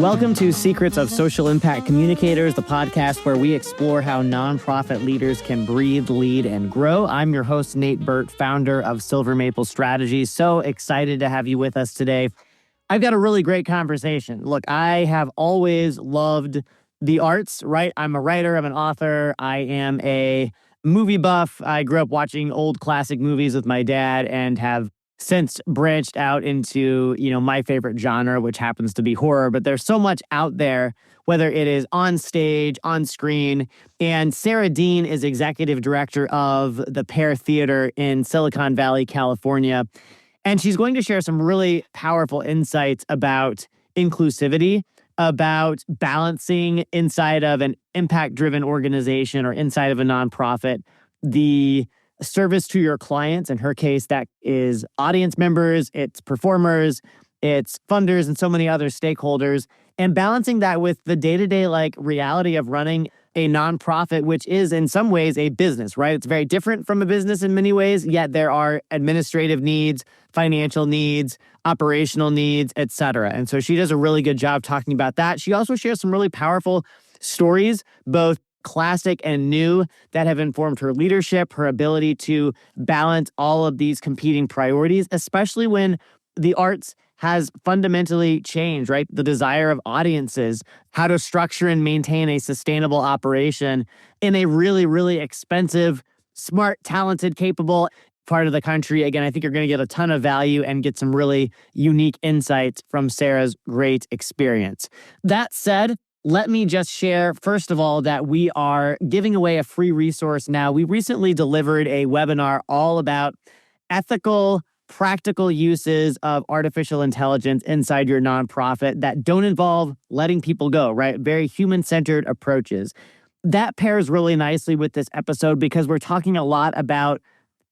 Welcome to Secrets of Social Impact Communicators, the podcast where we explore how nonprofit leaders can breathe, lead, and grow. I'm your host, Nate Burt, founder of Silver Maple Strategies. So excited to have you with us today. I've got a really great conversation. Look, I have always loved the arts, right? I'm a writer, I'm an author, I am a movie buff. I grew up watching old classic movies with my dad and have since branched out into, my favorite genre, which happens to be horror. But there's so much out there, whether it is on stage, on screen. And Sara Dean is executive director of the Pear Theatre in Silicon Valley, California. And she's going to share some really powerful insights about inclusivity, about balancing inside of an impact-driven organization or inside of a nonprofit, the service to your clients. In her case, that is audience members, it's performers, it's funders, and so many other stakeholders, and balancing that with the day-to-day reality of running a nonprofit, which is in some ways a business, right? It's very different from a business in many ways, yet there are administrative needs, financial needs, operational needs, et cetera. And so she does a really good job talking about that. She also shares some really powerful stories, both classic and new, that have informed her leadership, her ability to balance all of these competing priorities, especially when the arts has fundamentally changed, right? The desire of audiences, how to structure and maintain a sustainable operation in a really, really expensive, smart, talented, capable part of the country. Again, I think you're going to get a ton of value and get some really unique insights from Sara's great experience. That said, let me just share, first of all, that we are giving away a free resource now. We recently delivered a webinar all about ethical, practical uses of artificial intelligence inside your nonprofit that don't involve letting people go, right? Very human-centered approaches. That pairs really nicely with this episode because we're talking a lot about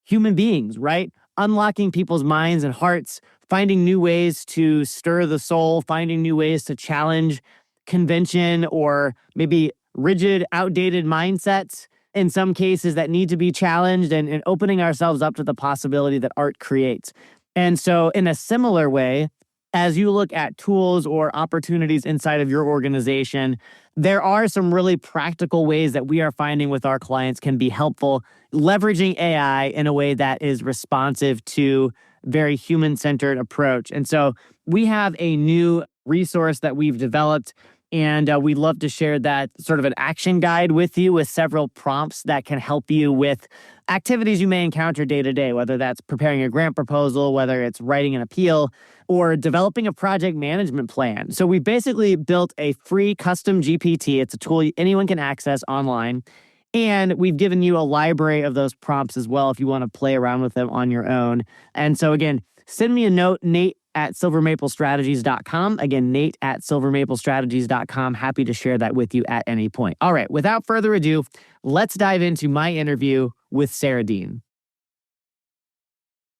human beings, right? Unlocking people's minds and hearts, finding new ways to stir the soul, finding new ways to challenge convention or maybe rigid, outdated mindsets in some cases that need to be challenged, and opening ourselves up to the possibility that art creates. And so in a similar way, as you look at tools or opportunities inside of your organization, there are some really practical ways that we are finding with our clients can be helpful, leveraging AI in a way that is responsive to very human-centered approach. And so we have a new resource that we've developed, and we'd love to share that sort of an action guide with you with several prompts that can help you with activities you may encounter day to day, whether that's preparing a grant proposal, whether it's writing an appeal, or developing a project management plan. So we basically built a free custom GPT. It's a tool anyone can access online. And we've given you a library of those prompts as well if you want to play around with them on your own. And so again, send me a note, Nate@silvermaplestrategies.com. Again, Nate@silvermaplestrategies.com. Happy to share that with you at any point. All right, without further ado, let's dive into my interview with Sara Dean.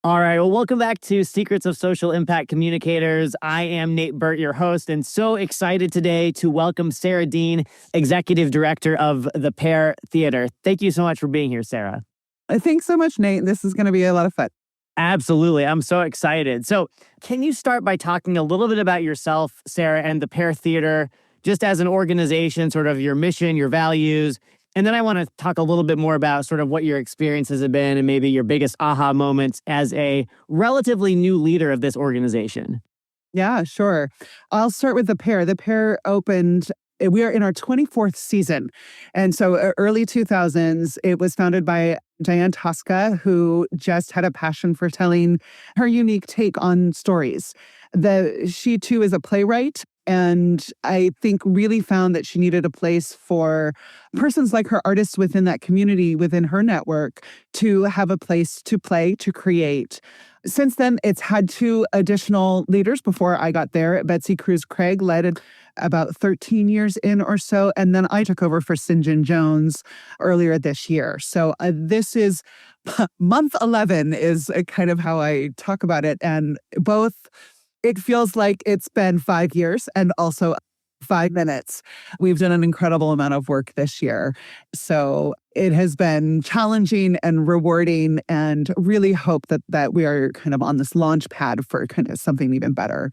All right, well, welcome back to Secrets of Social Impact Communicators. I am Nate Burt, your host, and so excited today to welcome Sara Dean, Executive Director of the Pear Theatre. Thank you so much for being here, Sara. Thanks so much, Nate. This is going to be a lot of fun. Absolutely. I'm so excited. So can you start by talking a little bit about yourself, Sara, and the Pear Theatre, just as an organization, sort of your mission, your values? And then I want to talk a little bit more about sort of what your experiences have been and maybe your biggest aha moments as a relatively new leader of this organization. Yeah, sure. I'll start with the Pear. The Pear opened, we are in our 24th season. And so early 2000s, it was founded by Diane Tosca, who just had a passion for telling her unique take on stories. She too is a playwright, and I think really found that she needed a place for persons like her, artists within that community, within her network, to have a place to play, to create. Since then, it's had two additional leaders before I got there. Betsy Cruz Craig led it about 13 years in or so, and then I took over for St. John Jones earlier this year. So this is month 11 is kind of how I talk about it. And it feels like it's been 5 years and also 5 minutes. We've done an incredible amount of work this year. So it has been challenging and rewarding, and really hope that we are kind of on this launch pad for kind of something even better.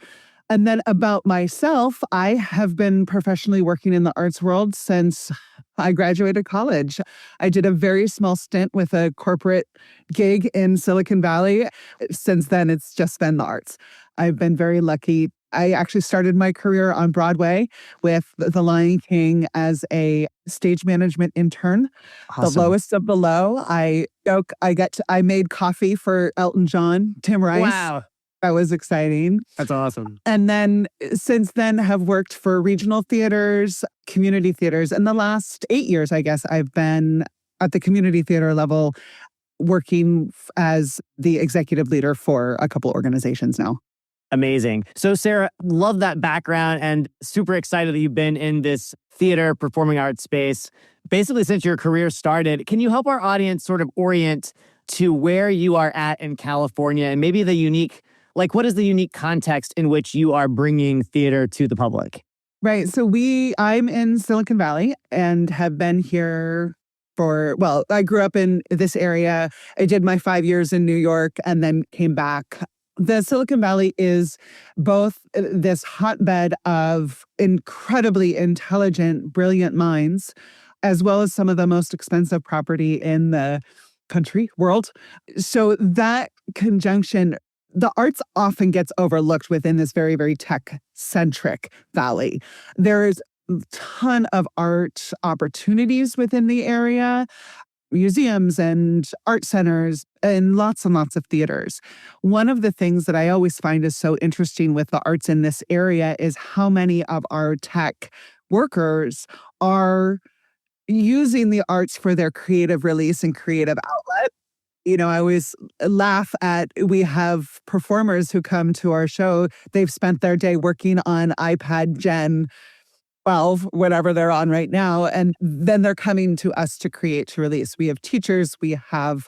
And then about myself, I have been professionally working in the arts world since I graduated college. I did a very small stint with a corporate gig in Silicon Valley. Since then, it's just been the arts. I've been very lucky. I actually started my career on Broadway with The Lion King as a stage management intern. Awesome. The lowest of the low. I joke, I made coffee for Elton John, Tim Rice. Wow. That was exciting. That's awesome. And then since then have worked for regional theaters, community theaters. And the last 8 years, I guess, I've been at the community theater level working as the executive leader for a couple organizations now. Amazing. So Sara, love that background and super excited that you've been in this theater performing arts space basically since your career started. Can you help our audience sort of orient to where you are at in California and maybe the unique, like what is the unique context in which you are bringing theater to the public? Right. So I'm in Silicon Valley and have been here I grew up in this area. I did my 5 years in New York and then came back. The Silicon Valley is both this hotbed of incredibly intelligent, brilliant minds, as well as some of the most expensive property in the world. So that conjunction, the arts often gets overlooked within this very, very tech-centric valley. There's a ton of art opportunities within the area. Museums and art centers and lots of theaters. One of the things that I always find is so interesting with the arts in this area is how many of our tech workers are using the arts for their creative release and creative outlet. I always laugh at, we have performers who come to our show, they've spent their day working on iPad Gen 12, whatever they're on right now. And then they're coming to us to create, to release. We have teachers, we have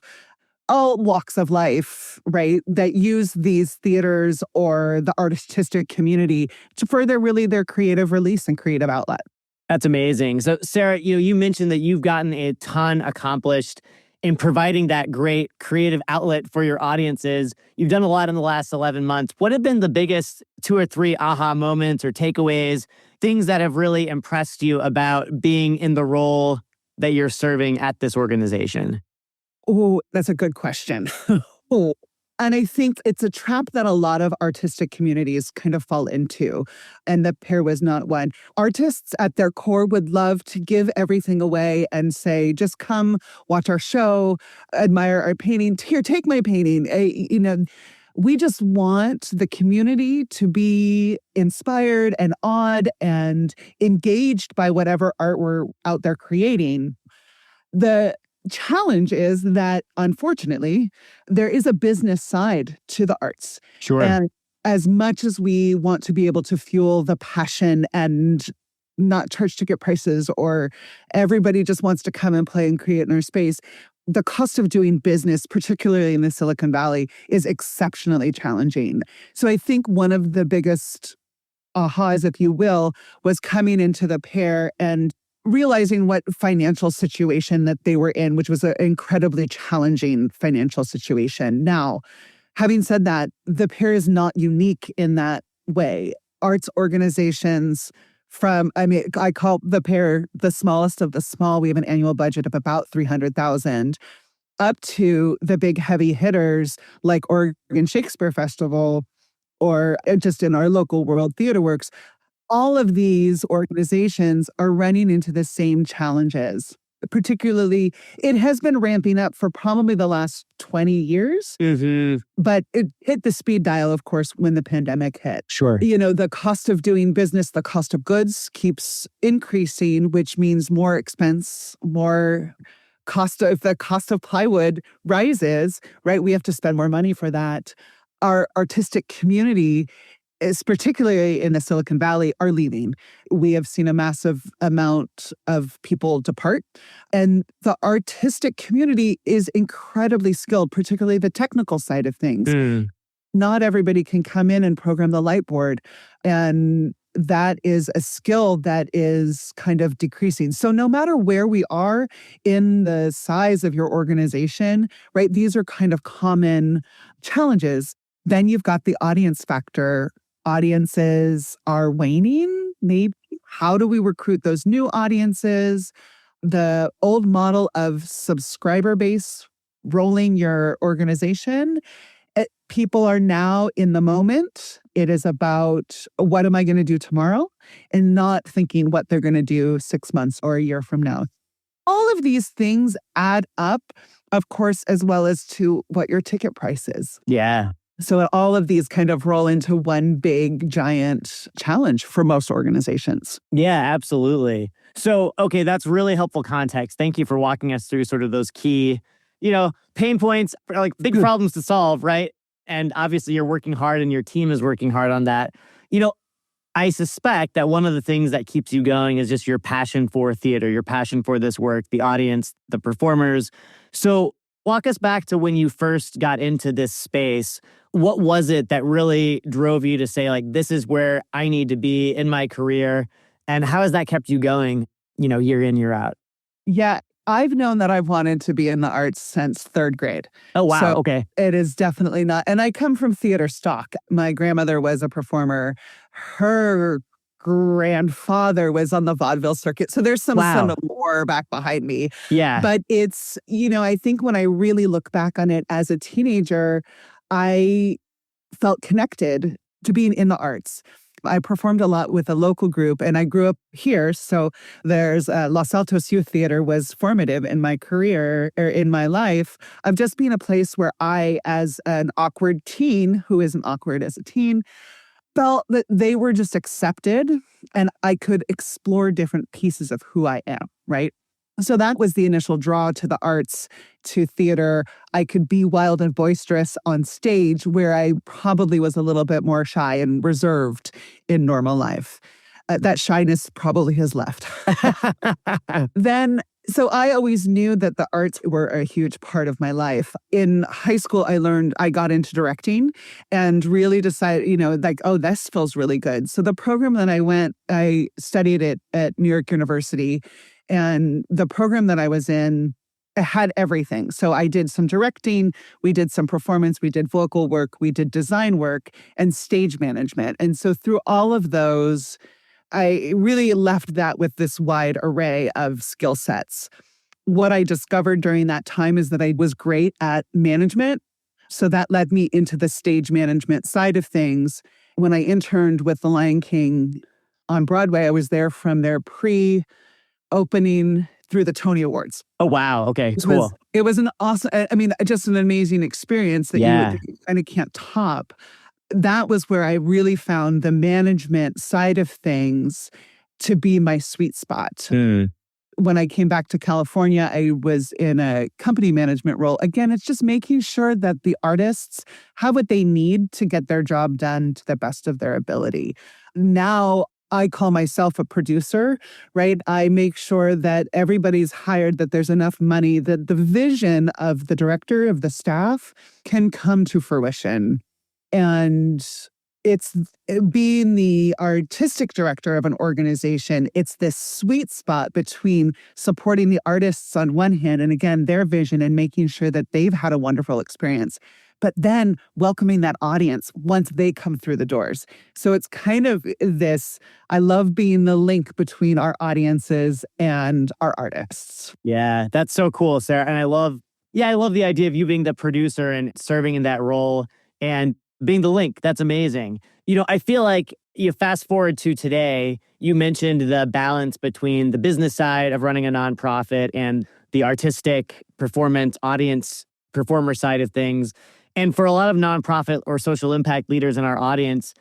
all walks of life, right, that use these theaters or the artistic community to further really their creative release and creative outlet. That's amazing. So Sara, you mentioned that you've gotten a ton accomplished in providing that great creative outlet for your audiences. You've done a lot in the last 11 months. What have been the biggest 2 or 3 aha moments or takeaways, things that have really impressed you about being in the role that you're serving at this organization? Oh, that's a good question. And I think it's a trap that a lot of artistic communities kind of fall into. And the Pear was not one. Artists at their core would love to give everything away and say, just come watch our show, admire our painting. Here, take my painting. We just want the community to be inspired and awed and engaged by whatever art we're out there creating. The challenge is that, unfortunately, there is a business side to the arts. Sure. And as much as we want to be able to fuel the passion and not charge ticket prices, or everybody just wants to come and play and create in our space, the cost of doing business, particularly in the Silicon Valley, is exceptionally challenging. So I think one of the biggest ahas, if you will, was coming into the Pear and realizing what financial situation that they were in, which was an incredibly challenging financial situation. Now, having said that, the Pear is not unique in that way. Arts organizations I call the Pear the smallest of the small. We have an annual budget of about $300,000, up to the big heavy hitters like Oregon Shakespeare Festival, or just in our local World Theater Works. All of these organizations are running into the same challenges. Particularly, it has been ramping up for probably the last 20 years, but it hit the speed dial, of course, when the pandemic hit. Sure. The cost of doing business, the cost of goods keeps increasing, which means more expense, more cost. If the cost of plywood rises, right, we have to spend more money for that. Our artistic community is, particularly in the Silicon Valley, are leaving. We have seen a massive amount of people depart. And the artistic community is incredibly skilled, particularly the technical side of things. Not everybody can come in and program the light board. And that is a skill that is kind of decreasing. So no matter where we are in the size of your organization, right, these are kind of common challenges. Then you've got the audience factor. audiences are waning. Maybe how do we recruit those new audiences? The old model of subscriber base rolling your organization, people are now in the moment. It is about what am I going to do tomorrow and not thinking what they're going to do 6 months or a year from now. All of these things add up, of course, as well as to what your ticket price is. Yeah. So all of these kind of roll into one big, giant challenge for most organizations. Yeah, absolutely. So, okay, that's really helpful context. Thank you for walking us through sort of those key, pain points, like big problems to solve, right? And obviously you're working hard and your team is working hard on that. I suspect that one of the things that keeps you going is just your passion for theater, your passion for this work, the audience, the performers. So walk us back to when you first got into this space. What was it that really drove you to say, like, this is where I need to be in my career? And how has that kept you going, year in, year out? Yeah, I've known that I've wanted to be in the arts since third grade. Oh, wow. So okay. it is definitely not. And I come from theater stock. My grandmother was a performer. Her grandfather was on the vaudeville circuit. So there's some Wow. lore back behind me. Yeah. But it's, I think when I really look back on it as a teenager, I felt connected to being in the arts. I performed a lot with a local group and I grew up here. So there's Los Altos Youth Theater was formative in my career or in my life of just being a place where I, as an awkward teen who isn't awkward as a teen, felt that they were just accepted and I could explore different pieces of who I am, right? So that was the initial draw to the arts, to theater. I could be wild and boisterous on stage where I probably was a little bit more shy and reserved in normal life. That shyness probably has left. So I always knew that the arts were a huge part of my life. In high school, I got into directing and really decided, this feels really good. So the program that I studied it at New York University. And the program that I was in had everything. So I did some directing, we did some performance, we did vocal work, we did design work and stage management. And so through all of those, I really left that with this wide array of skill sets. What I discovered during that time is that I was great at management. So that led me into the stage management side of things. When I interned with The Lion King on Broadway, I was there from their opening through the Tony Awards. Oh, wow. Okay, cool. It was an awesome, just an amazing experience that you kind of can't top. That was where I really found the management side of things to be my sweet spot. When I came back to California, I was in a company management role. Again, it's just making sure that the artists have what they need to get their job done to the best of their ability. Now, I call myself a producer, right? I make sure that everybody's hired, that there's enough money, that the vision of the director, of the staff can come to fruition. And it's being the artistic director of an organization, it's this sweet spot between supporting the artists on one hand, and again, their vision and making sure that they've had a wonderful experience, but then welcoming that audience once they come through the doors. So it's kind of this, I love being the link between our audiences and our artists. Yeah, that's so cool, Sarah. And I love the idea of you being the producer and serving in that role and being the link. That's amazing. I feel like you fast forward to today, you mentioned the balance between the business side of running a nonprofit and the artistic performance audience performer side of things. And for a lot of nonprofit or social impact leaders in our audience,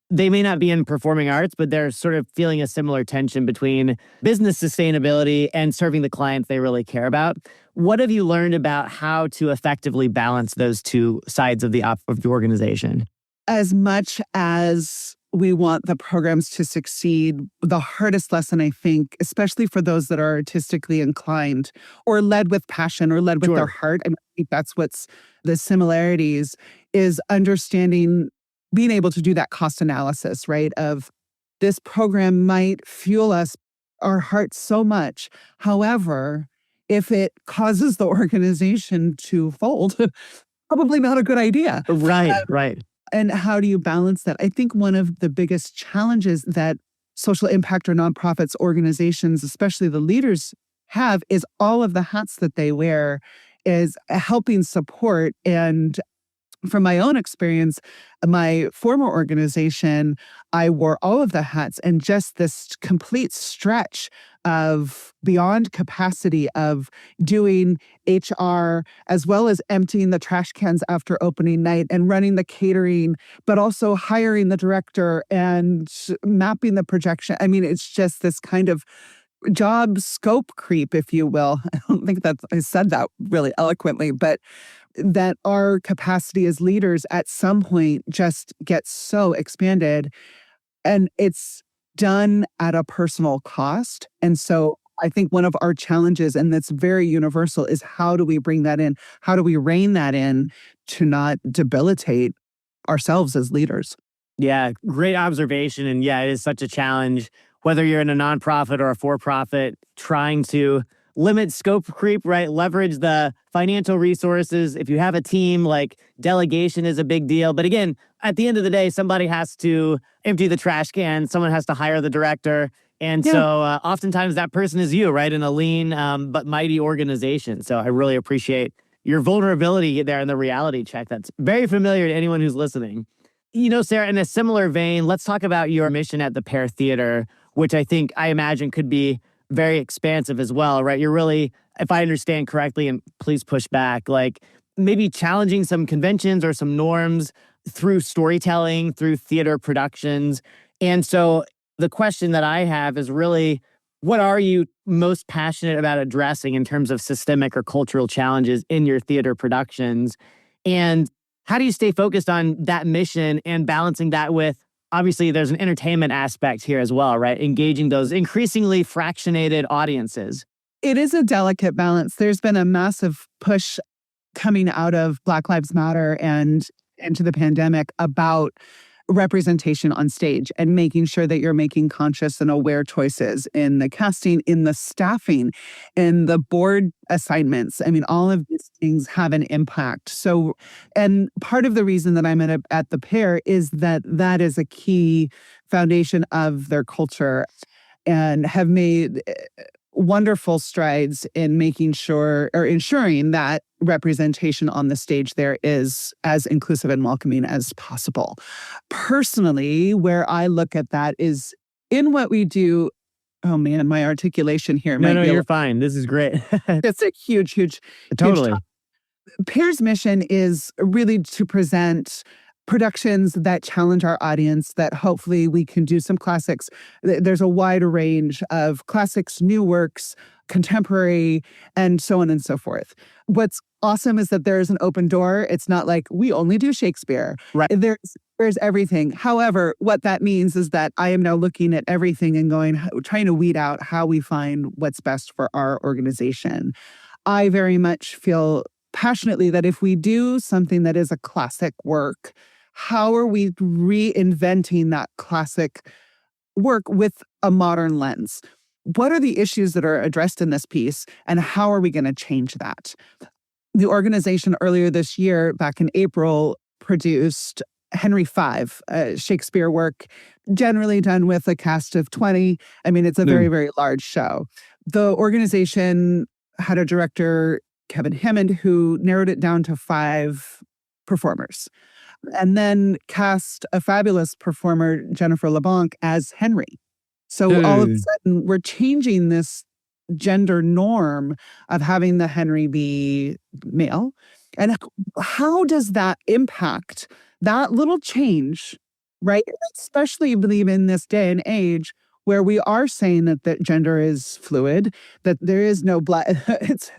they may not be in performing arts, but they're sort of feeling a similar tension between business sustainability and serving the clients they really care about. What have you learned about how to effectively balance those two sides of the organization? As much as we want the programs to succeed, the hardest lesson, I think, especially for those that are artistically inclined or led with passion or led with their heart, I think that's what's the similarities, is understanding, being able to do that cost analysis, right? Of this program might fuel our hearts so much. However, if it causes the organization to fold, probably not a good idea. Right, right. And how do you balance that? I think one of the biggest challenges that social impact or nonprofits, organizations, especially the leaders have, is all of the hats that they wear is helping support. And from my own experience, my former organization, I wore all of the hats, and just this complete stretch of beyond capacity of doing HR, as well as emptying the trash cans after opening night and running the catering, but also hiring the director and mapping the projection. I mean, it's just this kind of job scope creep, if you will. I don't think that I said that really eloquently, but that our capacity as leaders at some point just gets so expanded, and it's done at a personal cost. And so I think one of our challenges, and that's very universal, is how do we bring that in? How do we rein that in to not debilitate ourselves as leaders? Yeah, great observation. And yeah, it is such a challenge, whether you're in a nonprofit or a for-profit, trying to limit scope creep, right? Leverage the financial resources. If you have a team, like delegation is a big deal. But again, at the end of the day, somebody has to empty the trash can. Someone has to hire the director. And so oftentimes that person is you, right? In a lean but mighty organization. So I really appreciate your vulnerability there in the reality check. That's very familiar to anyone who's listening. You know, Sarah, in a similar vein, let's talk about your mission at the Pear Theatre, which I imagine could be very expansive as well, right? You're really, if I understand correctly, and please push back, like maybe challenging some conventions or some norms through storytelling, through theater productions. And so the question that I have is really, what are you most passionate about addressing in terms of systemic or cultural challenges in your theater productions? And how do you stay focused on that mission and balancing that with, obviously, there's an entertainment aspect here as well, right? Engaging those increasingly fractionated audiences. It is a delicate balance. There's been a massive push coming out of Black Lives Matter and into the pandemic about representation on stage and making sure that you're making conscious and aware choices in the casting, in the staffing, in the board assignments. I mean, all of these things have an impact. So, and part of the reason that I'm at the Pear is that is a key foundation of their culture, and have made wonderful strides in making sure or ensuring that representation on the stage there is as inclusive and welcoming as possible. Personally, where I look at that is in what we do. Oh man, my articulation here. No, you're fine. This is great. It's a huge Totally. Huge Pear's mission is really to present productions that challenge our audience, that hopefully we can do some classics. There's a wide range of classics, new works, contemporary, and so on and so forth. What's awesome is that there's an open door. It's not like we only do Shakespeare. Right. There's everything. However, what that means is that I am now looking at everything and trying to weed out how we find what's best for our organization. I very much feel passionately that if we do something that is a classic work, how are we reinventing that classic work with a modern lens? What are the issues that are addressed in this piece, and how are we going to change that? The organization earlier this year, back in April, produced Henry V, a Shakespeare work, generally done with a cast of 20. I mean, it's a very, very large show. The organization had a director, Kevin Hammond, who narrowed it down to 5 performers, and then cast a fabulous performer, Jennifer LeBlanc, as Henry. So all of a sudden, we're changing this gender norm of having the Henry be male. And how does that impact that little change, right? Especially believe in this day and age where we are saying that gender is fluid, that there is no black,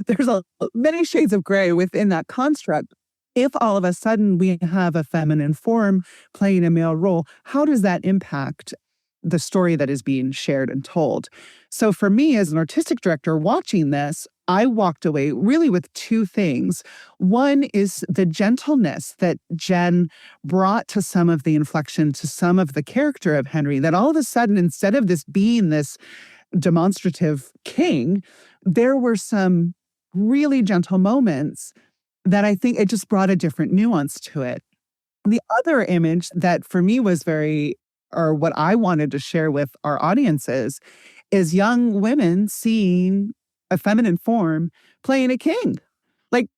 there's many shades of gray within that construct. If all of a sudden we have a feminine form playing a male role, how does that impact the story that is being shared and told? So for me as an artistic director watching this, I walked away really with 2 things. One is the gentleness that Jen brought to some of the inflection, to some of the character of Henry, that all of a sudden, instead of this being this demonstrative king, there were some really gentle moments that I think it just brought a different nuance to it. The other image that for me was or what I wanted to share with our audiences is young women seeing a feminine form playing a king. Like,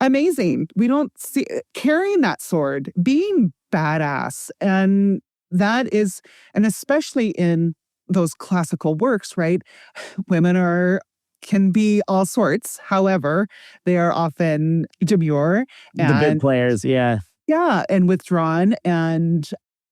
amazing. We don't see carrying that sword, being badass. And and especially in those classical works, right? Women can be all sorts. However, they are often demure The big and players, yeah. yeah, and withdrawn and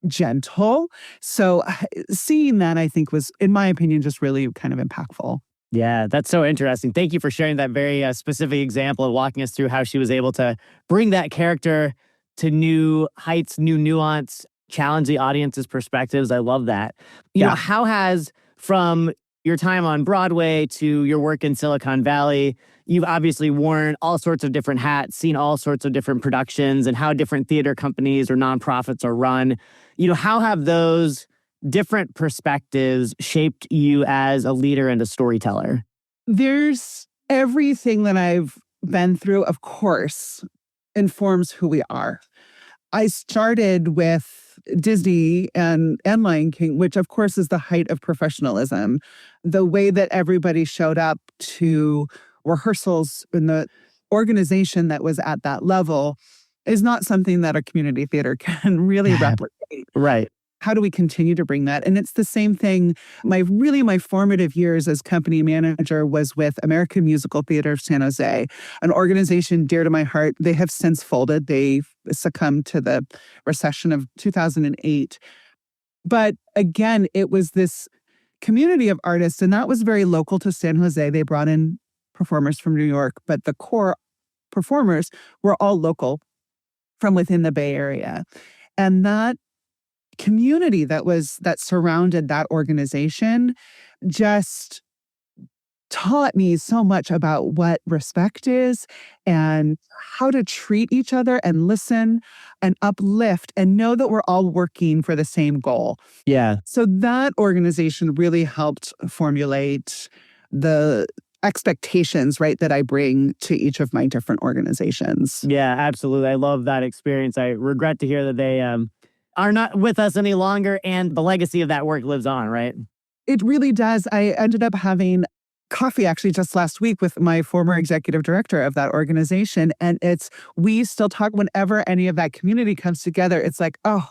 gentle. So seeing that, I think, was, in my opinion, just really kind of impactful. Yeah, that's so interesting. Thank you for sharing that very specific example of walking us through how she was able to bring that character to new heights, new nuance, challenge the audience's perspectives. I love that. Yeah. How has, from your time on Broadway to your work in Silicon Valley, you've obviously worn all sorts of different hats, seen all sorts of different productions and how different theater companies or nonprofits are run. How have those different perspectives shaped you as a leader and a storyteller? There's everything that I've been through, of course, informs who we are. I started with Disney and Lion King, which of course is the height of professionalism. The way that everybody showed up to rehearsals in the organization that was at that level is not something that a community theater can really replicate. Right. How do we continue to bring that? And it's the same thing. My formative years as company manager was with American Musical Theater of San Jose, an organization dear to my heart. They have since folded. They succumbed to the recession of 2008. But again, it was this community of artists, and that was very local to San Jose. They brought in performers from New York, but the core performers were all local from within the Bay Area. And that community that surrounded that organization just taught me so much about what respect is and how to treat each other and listen and uplift and know that we're all working for the same goal. Yeah. So that organization really helped formulate the expectations, right, that I bring to each of my different organizations. Yeah, absolutely. I love that experience. I regret to hear that they are not with us any longer, and the legacy of that work lives on, right? It really does. I ended up having coffee actually just last week with my former executive director of that organization. And we still talk whenever any of that community comes together. It's like, oh,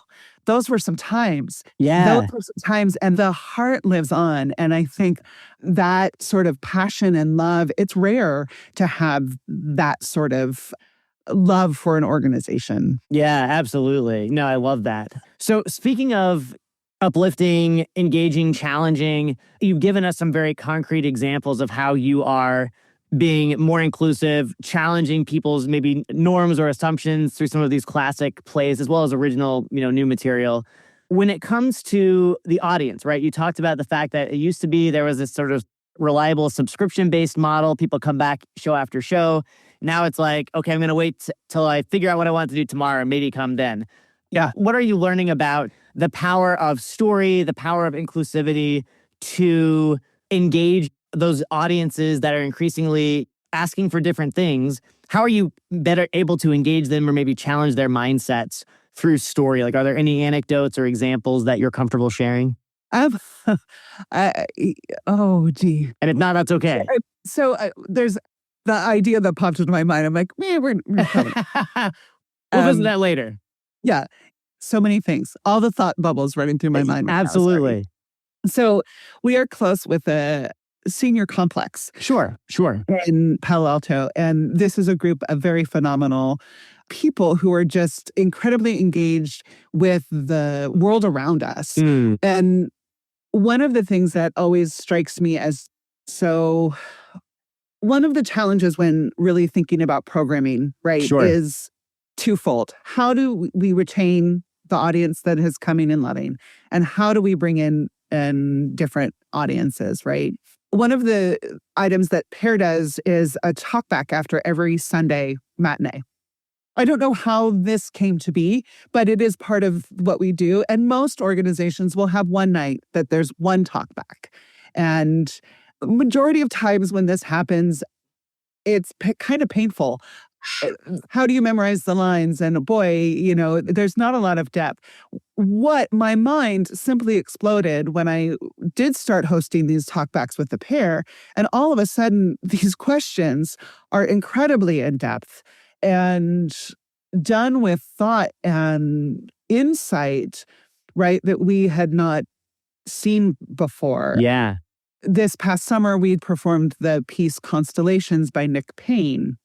those were some times. Yeah. Those were some times. And the heart lives on. And I think that sort of passion and love, it's rare to have that sort of love for an organization. Yeah, absolutely. No, I love that. So speaking of uplifting, engaging, challenging, you've given us some very concrete examples of how you are being more inclusive, challenging people's maybe norms or assumptions through some of these classic plays, as well as original, new material. When it comes to the audience, right? You talked about the fact that it used to be there was this sort of reliable subscription-based model. People come back show after show. Now it's like, okay, I'm going to wait till I figure out what I want to do tomorrow and maybe come then. Yeah. What are you learning about the power of story, the power of inclusivity to engage those audiences that are increasingly asking for different things? How are you better able to engage them or maybe challenge their mindsets through story? Like, are there any anecdotes or examples that you're comfortable sharing? Oh, gee. And if not, that's okay. So there's the idea that popped into my mind. I'm like, we're coming. We'll visit that later. Yeah. So many things. All the thought bubbles running through my mind. Absolutely. So we are close with a senior complex. Sure. In Palo Alto. And this is a group of very phenomenal people who are just incredibly engaged with the world around us. And one of the things that always strikes me as one of the challenges when really thinking about programming, right, is twofold. How do we retain the audience that is coming and loving? And how do we bring in different audiences, right? One of the items that Pear does is a talkback after every Sunday matinee. I don't know how this came to be, but it is part of what we do. And most organizations will have one night that there's one talkback. And majority of times when this happens, it's kind of painful. How do you memorize the lines? And boy, there's not a lot of depth. What my mind simply exploded when I did start hosting these talkbacks with the pair. And all of a sudden, these questions are incredibly in depth and done with thought and insight, right, that we had not seen before. Yeah. This past summer, we'd performed the piece Constellations by Nick Payne.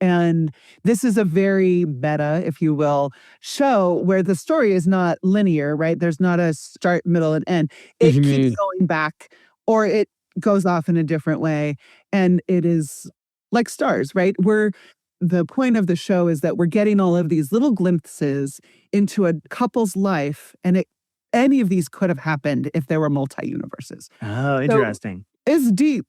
And this is a very meta, if you will, show where the story is not linear, right? There's not a start, middle, and end. It keeps going back, or it goes off in a different way. And it is like stars, right? The point of the show is that we're getting all of these little glimpses into a couple's life, and any of these could have happened if there were multi-universes. Oh, interesting. So it's deep.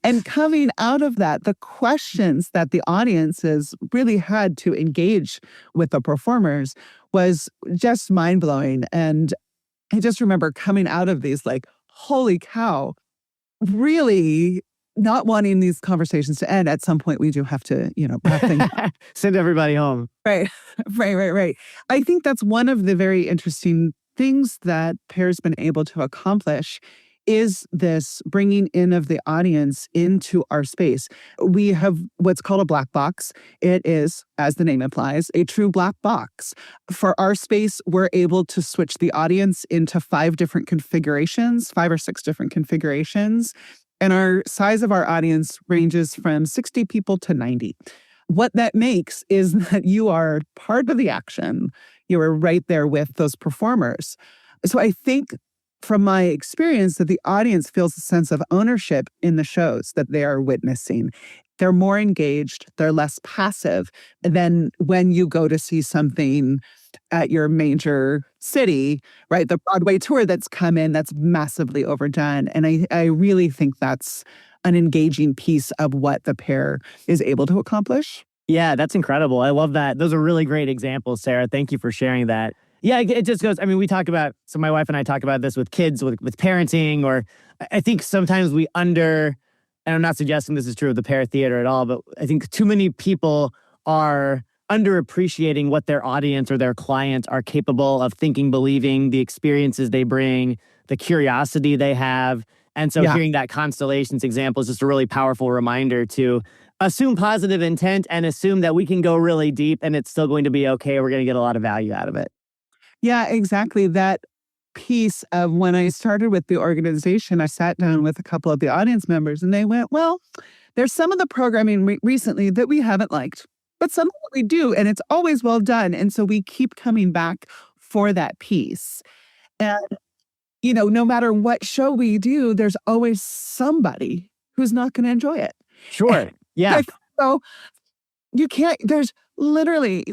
And coming out of that, the questions that the audiences really had to engage with the performers was just mind-blowing. And I just remember coming out of these like, holy cow, really not wanting these conversations to end. At some point, we do have to, wrap things up. Send everybody home. Right. I think that's one of the very interesting things that Pear's been able to accomplish is this bringing in of the audience into our space. We have what's called a black box. It is, as the name implies, a true black box. For our space, we're able to switch the audience into 5 different configurations, 5 or 6 different configurations. And our size of our audience ranges from 60 people to 90. What that makes is that you are part of the action. You are right there with those performers. So I think from my experience that the audience feels a sense of ownership in the shows that they are witnessing. They're more engaged, they're less passive than when you go to see something at your major city, right? The Broadway tour that's come in, that's massively overdone. And I really think that's an engaging piece of what the pair is able to accomplish. Yeah, that's incredible. I love that. Those are really great examples, Sarah. Thank you for sharing that. Yeah, it just goes, we talk about, so my wife and I talk about this with kids, with parenting, or I think sometimes and I'm not suggesting this is true of the Pear Theatre at all, but I think too many people are underappreciating what their audience or their client are capable of thinking, believing, the experiences they bring, the curiosity they have. And so hearing that Constellations example is just a really powerful reminder to assume positive intent and assume that we can go really deep and it's still going to be okay. We're going to get a lot of value out of it. Yeah, exactly. That piece of when I started with the organization, I sat down with a couple of the audience members and they went, well, there's some of the programming recently that we haven't liked, but some of what we do, and it's always well done. And so we keep coming back for that piece. And, no matter what show we do, there's always somebody who's not going to enjoy it. Sure. Yeah. So you can't, there's literally,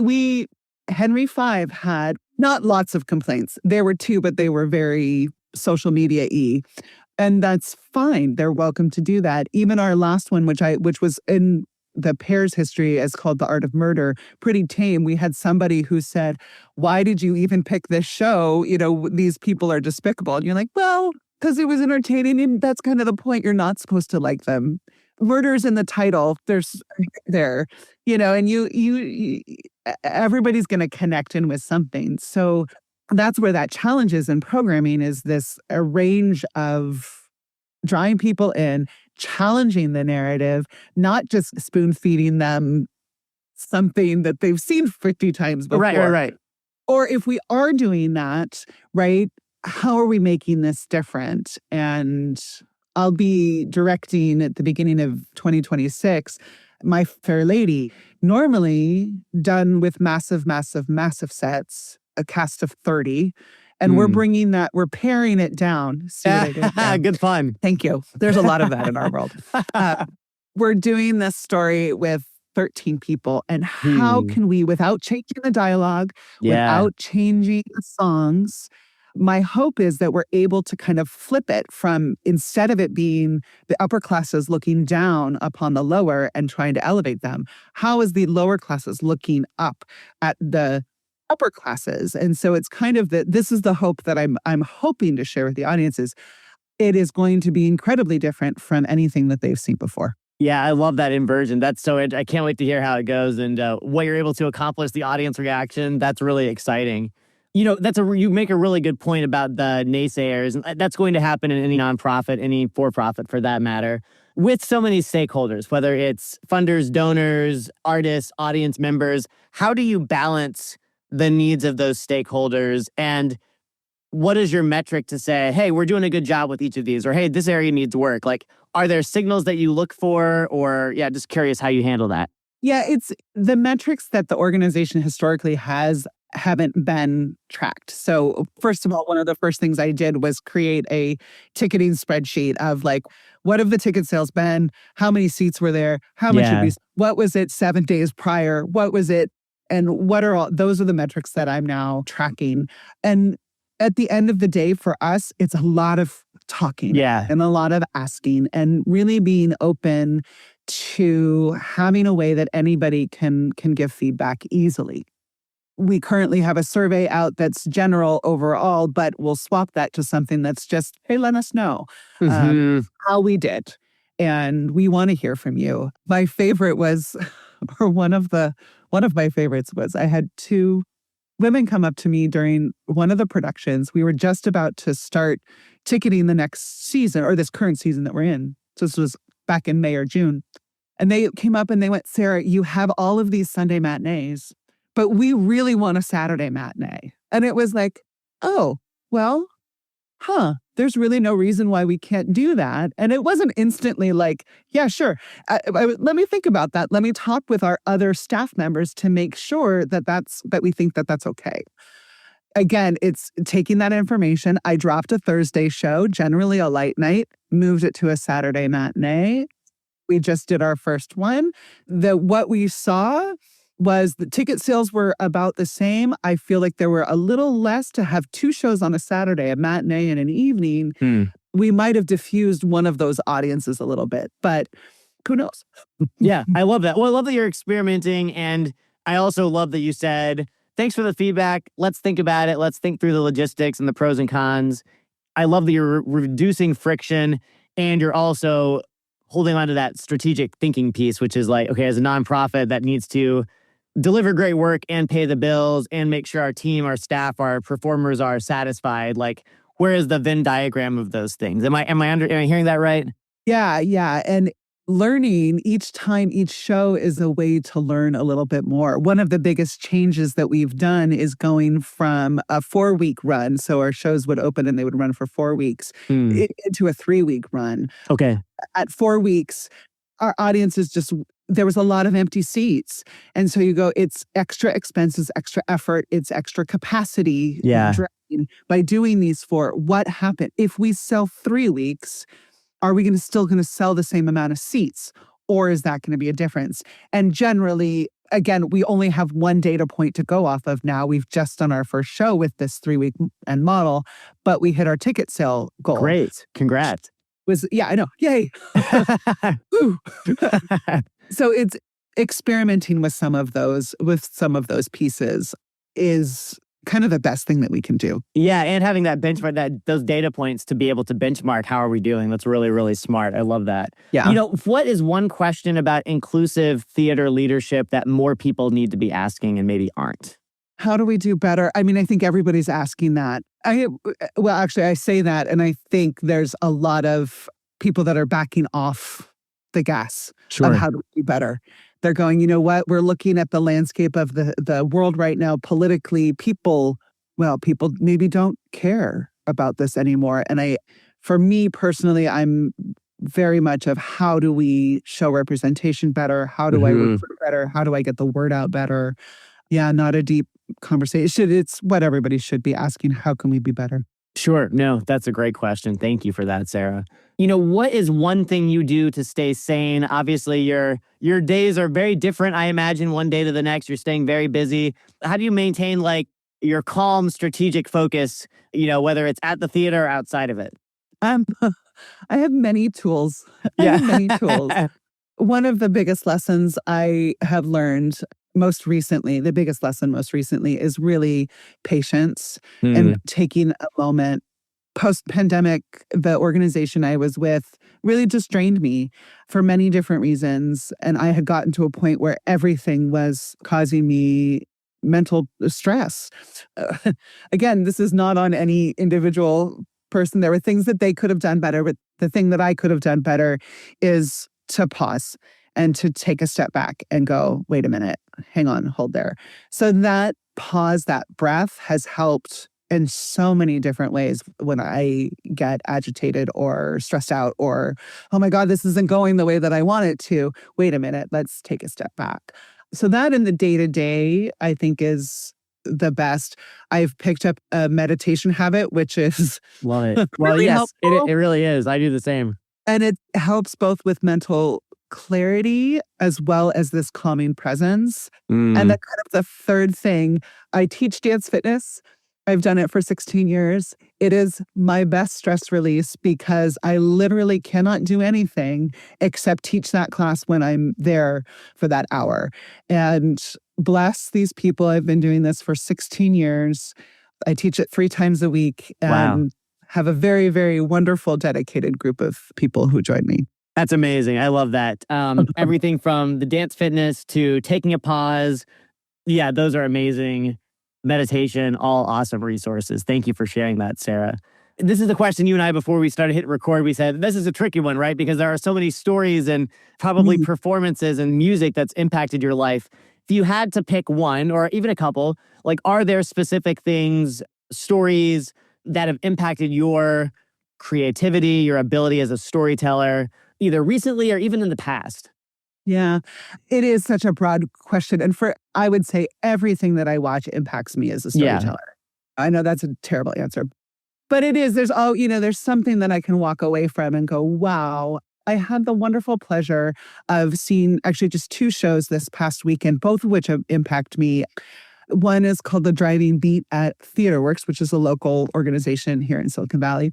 Henry V had not lots of complaints. There were 2, but they were very social media-y. And that's fine. They're welcome to do that. Even our last one, which was in the Pair's history as called The Art of Murder, pretty tame. We had somebody who said, why did you even pick this show? These people are despicable. And you're like, well, because it was entertaining. And that's kind of the point. You're not supposed to like them. Murder's in the title. And you everybody's going to connect in with something. So that's where that challenge is in programming, is a range of drawing people in, challenging the narrative, not just spoon feeding them something that they've seen 50 times before. Right. Or if we are doing that, right, how are we making this different? And I'll be directing at the beginning of 2026, My Fair Lady, normally done with massive sets, a cast of 30. And we're paring it down. See what I did there? Good fun. Thank you. There's a lot of that in our world. We're doing this story with 13 people. And how can we, without changing the dialogue, without changing the songs, my hope is that we're able to kind of flip it from, instead of it being the upper classes looking down upon the lower and trying to elevate them, how is the lower classes looking up at the upper classes? And so it's kind of this is the hope that I'm hoping to share with the audiences. It is going to be incredibly different from anything that they've seen before. Yeah, I love that inversion. That's so, I can't wait to hear how it goes and what you're able to accomplish, the audience reaction. That's really exciting. You make a really good point about the naysayers, and that's going to happen in any nonprofit, any for-profit for that matter, with so many stakeholders, whether it's funders, donors, artists, audience members. How do you balance the needs of those stakeholders? And what is your metric to say, hey, we're doing a good job with each of these, or hey, this area needs work? Like, are there signals that you look for, or yeah, just curious how you handle that? Yeah, it's the metrics that the organization historically has haven't been tracked. So, first of all, one of the first things I did was create a ticketing spreadsheet of like, what have the ticket sales been? How many seats were there? How much of Yeah. these? What was it 7 days prior? What was it? And what are all those are the metrics that I'm now tracking. And at the end of the day, for us, it's a lot of talking Yeah. and a lot of asking and really being open to having a way that anybody can give feedback easily. We currently have a survey out that's general overall, but we'll swap that to something that's just, hey, let us know Mhm. how we did. And we want to hear from you. My favorite was, or one of my favorites was, I had two women come up to me during one of the productions. We were just about to start ticketing the next season, or this current season that we're in. So this was back in May or June. And they came up and they went, Sarah, you have all of these Sunday matinees, but we really want a Saturday matinee. And it was like, oh, well, there's really no reason why we can't do that. And it wasn't instantly like, yeah, sure. Let me think about that. Let me talk with our other staff members to make sure that we think that that's okay. Again, it's taking that information. I dropped a Thursday show, generally a light night, moved it to a Saturday matinee. We just did our first one. What we saw was the ticket sales were about the same. I feel like there were a little less to have two shows on a Saturday, a matinee and an evening. We might have diffused one of those audiences a little bit, but who knows? Yeah, I love that. Well, I love that you're experimenting. And I also love that you said, thanks for the feedback. Let's think about it. Let's think through the logistics and the pros and cons. I love that you're reducing friction, and you're also holding on to that strategic thinking piece, which is like, okay, as a nonprofit that needs to deliver great work and pay the bills and make sure our team, our staff, our performers are satisfied. Like, where is the Venn diagram of those things? Am I hearing that right? Yeah. And learning each time, each show is a way to learn a little bit more. One of the biggest changes that we've done is going from a 4-week run. So our shows would open and they would run for 4 weeks into a 3-week run. Okay. At 4 weeks, our audience is just, there was a lot of empty seats. And so you go, it's extra expenses, extra effort, it's extra capacity. Yeah. By doing these 4, what happened? If we sell 3 weeks, are we still going to sell the same amount of seats? Or is that going to be a difference? And generally, again, we only have one data point to go off of now. We've just done our first show with this 3-week end model, but we hit our ticket sale goal. Great. Congrats. Yeah, I know. Yay. So it's experimenting with some of those pieces is kind of the best thing that we can do. Yeah, and having that benchmark, those data points to be able to benchmark how are we doing. That's really, really smart. I love that. Yeah. What is one question about inclusive theater leadership that more people need to be asking and maybe aren't? How do we do better? I mean, I think everybody's asking that. Actually, I say that, and I think there's a lot of people that are backing off the gas of how do we do better. They're going, you know what? We're looking at the landscape of the world right now. Politically, people maybe don't care about this anymore. And for me personally, I'm very much of how do we show representation better? How do I recruit better? How do I get the word out better? Yeah, not a deep conversation. It's what everybody should be asking. How can we be better? Sure. No, that's a great question. Thank you for that, Sarah. What is one thing you do to stay sane? Obviously, your days are very different, I imagine, one day to the next. You're staying very busy. How do you maintain like your calm, strategic focus, whether it's at the theater or outside of it? I have many tools. One of the biggest lessons I have learned the biggest lesson most recently is really patience and taking a moment. Post-pandemic, the organization I was with really just drained me for many different reasons. And I had gotten to a point where everything was causing me mental stress. Again, this is not on any individual person. There were things that they could have done better, but the thing that I could have done better is to pause and to take a step back and go, wait a minute, hang on, hold there. So that pause, that breath has helped in so many different ways when I get agitated or stressed out or, oh my God, this isn't going the way that I want it to. Wait a minute, let's take a step back. So that in the day-to-day, I think is the best. I've picked up a meditation habit, which is Love it. Well, really yes, it helpful. really is. I do the same. And it helps both with mental clarity as well as this calming presence. And then kind of the third thing, I teach dance fitness. I've done it for 16 years. It is my best stress release because I literally cannot do anything except teach that class when I'm there for that hour. And bless these people. I've been doing this for 16 years. I teach it 3 times a week and have a very, very wonderful, dedicated group of people who join me. That's amazing. I love that. Everything from the dance fitness to taking a pause. Yeah, those are amazing. Meditation, all awesome resources. Thank you for sharing that, Sara. This is the question you and I, before we started hitting record, we said, this is a tricky one, right? Because there are so many stories and probably performances and music that's impacted your life. If you had to pick one or even a couple, like, are there specific things, stories that have impacted your creativity, your ability as a storyteller, either recently or even in the past? Yeah, it is such a broad question. And I would say everything that I watch impacts me as a storyteller. I know that's a terrible answer, but it is. There's something that I can walk away from and go, wow. I had the wonderful pleasure of seeing actually just 2 shows this past weekend, both of which have impacted me. One is called The Driving Beat at TheatreWorks, which is a local organization here in Silicon Valley,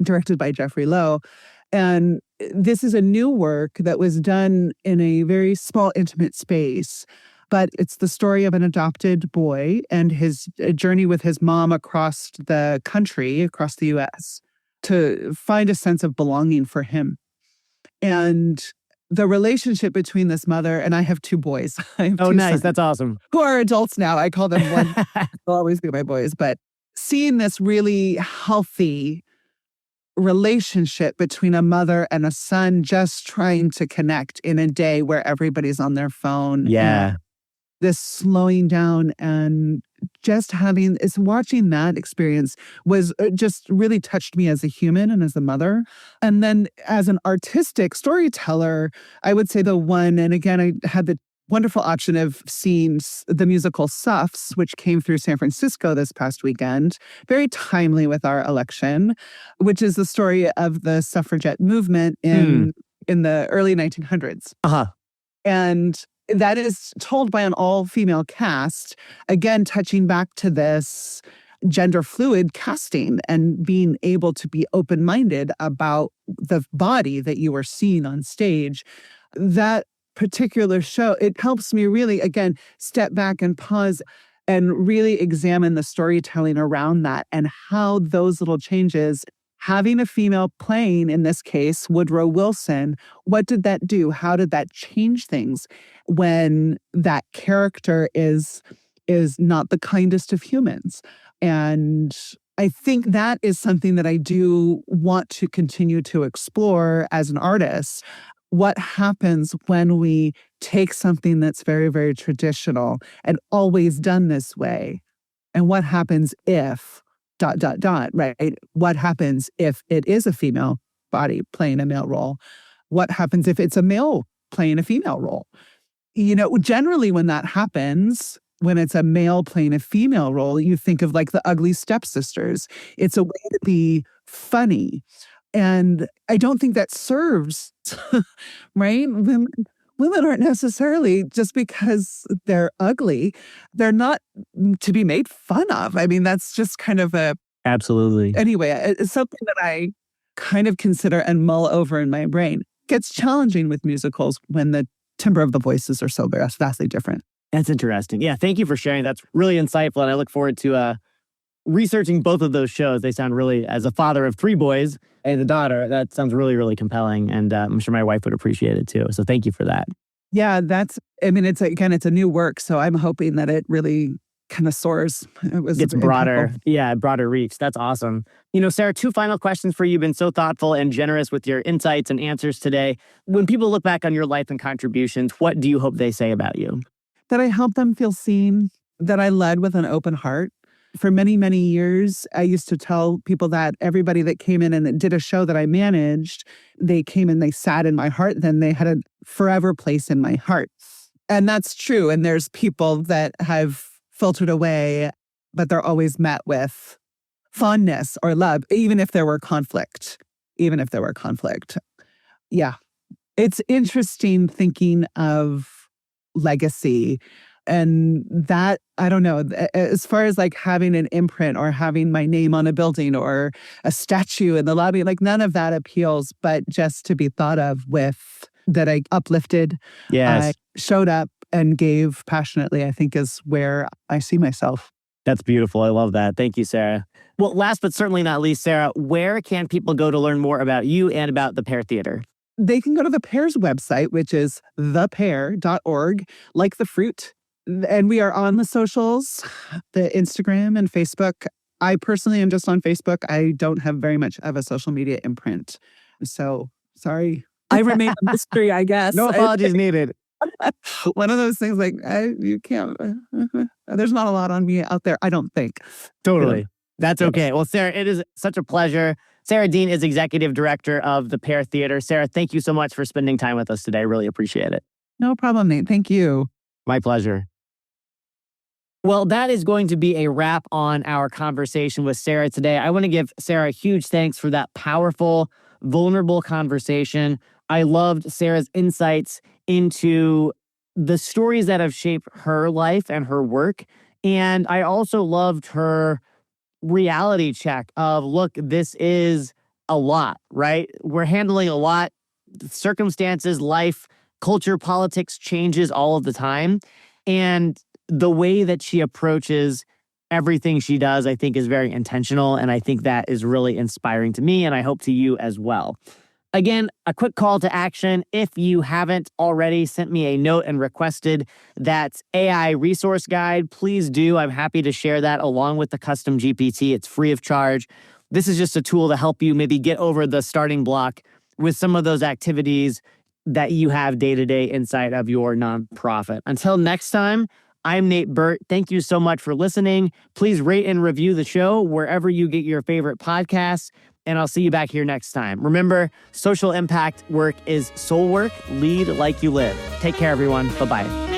directed by Jeffrey Lowe. And this is a new work that was done in a very small, intimate space. But it's the story of an adopted boy and his journey with his mom across the country, across the U.S., to find a sense of belonging for him. And the relationship between this mother, and I have 2 boys. I have 2 nice. sons That's awesome. who are adults now. I call them one. They'll always be my boys. But seeing this really healthy relationship between a mother and a son just trying to connect in a day where everybody's on their phone. Yeah. This slowing down and just watching that experience was just really touched me as a human and as a mother. And then as an artistic storyteller, I would say the one, and again, I had the wonderful option of seeing the musical Suffs, which came through San Francisco this past weekend, very timely with our election, which is the story of the suffragette movement in the early 1900s. And that is told by an all-female cast, again, touching back to this gender fluid casting and being able to be open-minded about the body that you are seeing on stage. That particular show, it helps me really, again, step back and pause and really examine the storytelling around that and how those little changes, having a female playing, in this case, Woodrow Wilson, what did that do? How did that change things when that character is not the kindest of humans? And I think that is something that I do want to continue to explore as an artist. What happens when we take something that's very, very traditional and always done this way? And what happens if ... right? What happens if it is a female body playing a male role? What happens if it's a male playing a female role? Generally when that happens, when it's a male playing a female role, you think of like the Ugly Stepsisters. It's a way to be funny. And I don't think that serves, right? Women aren't necessarily, just because they're ugly, they're not to be made fun of. I mean, that's just kind of Absolutely. Anyway, it's something that I kind of consider and mull over in my brain. It gets challenging with musicals when the timbre of the voices are so vastly different. That's interesting. Yeah, thank you for sharing. That's really insightful. And I look forward to researching both of those shows, they sound really, as a father of 3 boys and a daughter, that sounds really, really compelling. And I'm sure my wife would appreciate it too. So thank you for that. Yeah, it's a new work. So I'm hoping that it really kind of soars. Gets broader. Yeah, broader reach. That's awesome. Sara, 2 final questions for you. You've been so thoughtful and generous with your insights and answers today. When people look back on your life and contributions, what do you hope they say about you? That I helped them feel seen, that I led with an open heart. For many, many years, I used to tell people that everybody that came in and did a show that I managed, they came and they sat in my heart, then they had a forever place in my heart. And that's true. And there's people that have filtered away, but they're always met with fondness or love, even if there were conflict. Yeah. It's interesting thinking of legacy. And that, I don't know, as far as like having an imprint or having my name on a building or a statue in the lobby, like none of that appeals, but just to be thought of with that I uplifted, yes, showed up and gave passionately, I think is where I see myself. That's beautiful. I love that. Thank you, Sara. Well, last but certainly not least, Sara, where can people go to learn more about you and about the Pear Theatre? They can go to the Pear's website, which is thepear.org, like the fruit. And we are on the socials, the Instagram and Facebook. I personally am just on Facebook. I don't have very much of a social media imprint. So sorry. I remain a mystery, I guess. No apologies needed. One of those things like, you can't, there's not a lot on me out there, I don't think. Totally. That's okay. Well, Sara, it is such a pleasure. Sara Dean is Executive Director of the Pear Theatre. Sara, thank you so much for spending time with us today. I really appreciate it. No problem, Nate. Thank you. My pleasure. Well, that is going to be a wrap on our conversation with Sara today. I want to give Sara a huge thanks for that powerful, vulnerable conversation. I loved Sara's insights into the stories that have shaped her life and her work. And I also loved her reality check of, look, this is a lot, right? We're handling a lot. Circumstances, life, culture, politics changes all of the time. And the way that she approaches everything she does, I think, is very intentional. And I think that is really inspiring to me, and I hope to you as well. Again, a quick call to action. If you haven't already sent me a note and requested that AI resource guide, please do. I'm happy to share that along with the custom GPT. It's free of charge. This is just a tool to help you maybe get over the starting block with some of those activities that you have day-to-day inside of your nonprofit. Until next time, I'm Nate Burt. Thank you so much for listening. Please rate and review the show wherever you get your favorite podcasts, and I'll see you back here next time. Remember, social impact work is soul work. Lead like you live. Take care, everyone. Bye-bye.